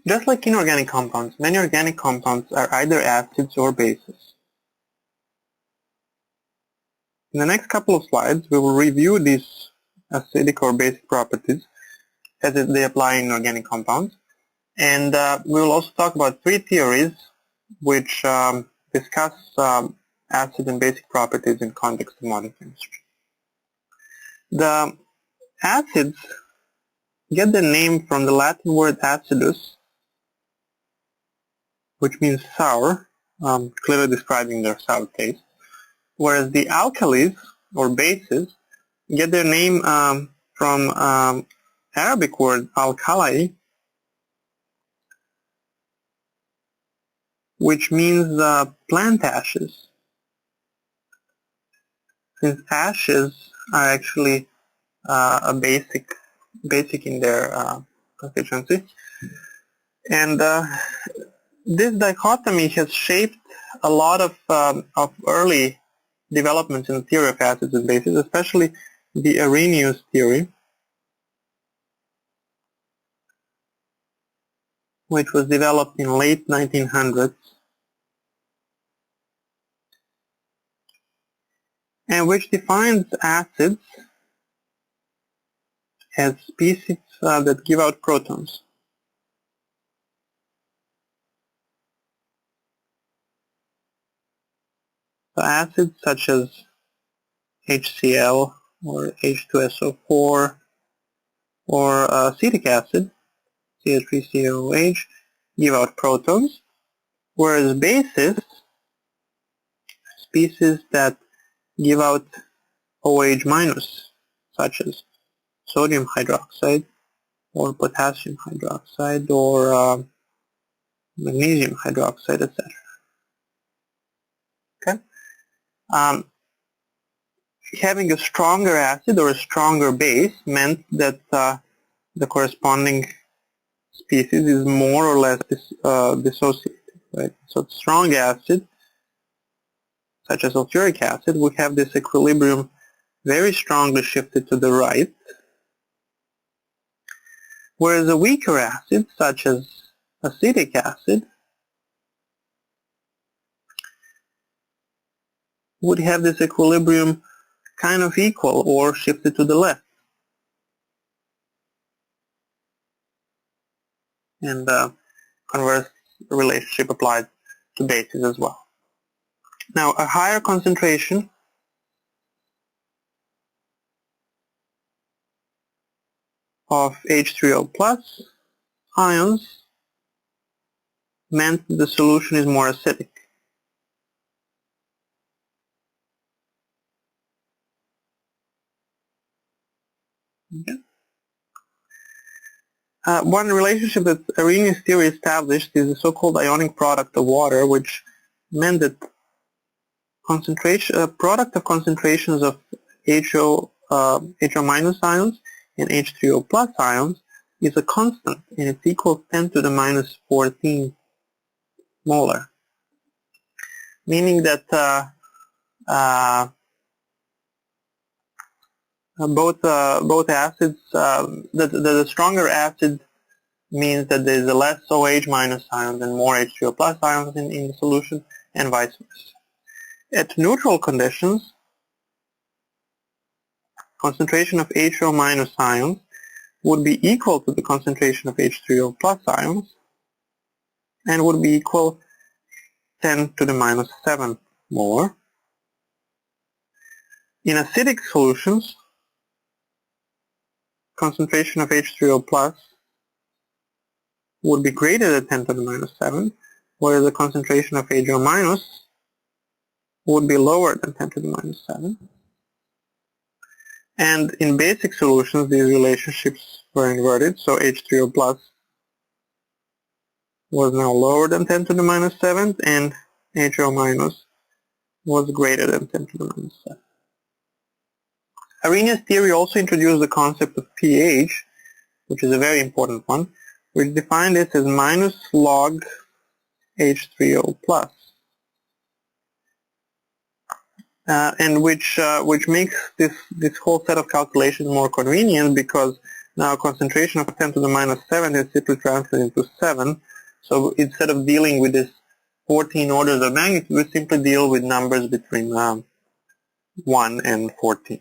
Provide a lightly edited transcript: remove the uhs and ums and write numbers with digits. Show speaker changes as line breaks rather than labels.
Just like inorganic compounds, many organic compounds are either acids or bases. In the next couple of slides, we will review these acidic or basic properties as they apply in organic compounds. And we will also talk about three theories which discuss acid and basic properties in context of modern chemistry. The acids get their name from the Latin word acidus, which means sour, clearly describing their sour taste, whereas the alkalis, or bases, get their name from Arabic word alkali, which means plant ashes, since ashes are actually a basic in their constituency. And this dichotomy has shaped a lot of early developments in the theory of acids and bases, especially the Arrhenius theory, which was developed in late 1900s, and which defines acids as species that give out protons. So acids such as HCl or H2SO4 or acetic acid, CH3COOH, give out protons, whereas bases, species that give out OH minus, such as sodium hydroxide or potassium hydroxide or magnesium hydroxide, etc. Okay? Having a stronger acid or a stronger base meant that the corresponding species is more or less dissociated, right? So strong acid, such as sulfuric acid, would have this equilibrium very strongly shifted to the right, whereas a weaker acid, such as acetic acid, would have this equilibrium kind of equal or shifted to the left. And converse relationship applied to bases as well. Now, a higher concentration of H3O plus ions meant the solution is more acidic. Okay. One relationship that Arrhenius Theory established is the so-called Ionic product of water, which meant that product of concentrations of HO minus ions and H3O plus ions is a constant, and it's equal to 10 to the minus 14 molar, meaning that both acids, the stronger acid means that there is a less OH minus ions and more H2O plus ions in the solution, and vice versa. At neutral conditions, concentration of HO minus ions would be equal to the concentration of H3O plus ions and would be equal 10 to the minus 7 molar. In acidic solutions, concentration of H3O plus would be greater than 10 to the minus 7, whereas the concentration of HO minus would be lower than 10 to the minus 7. And in basic solutions, these relationships were inverted, so H3O plus was now lower than 10 to the minus 7, and HO minus was greater than 10 to the minus 7. Arrhenius theory also introduced the concept of pH, which is a very important one, which defined this as minus log H3O plus, and which makes this whole set of calculations more convenient, because Now concentration of 10 to the minus 7 is simply translated into 7. So instead of dealing with this 14 orders of magnitude, we simply deal with numbers between 1 and 14.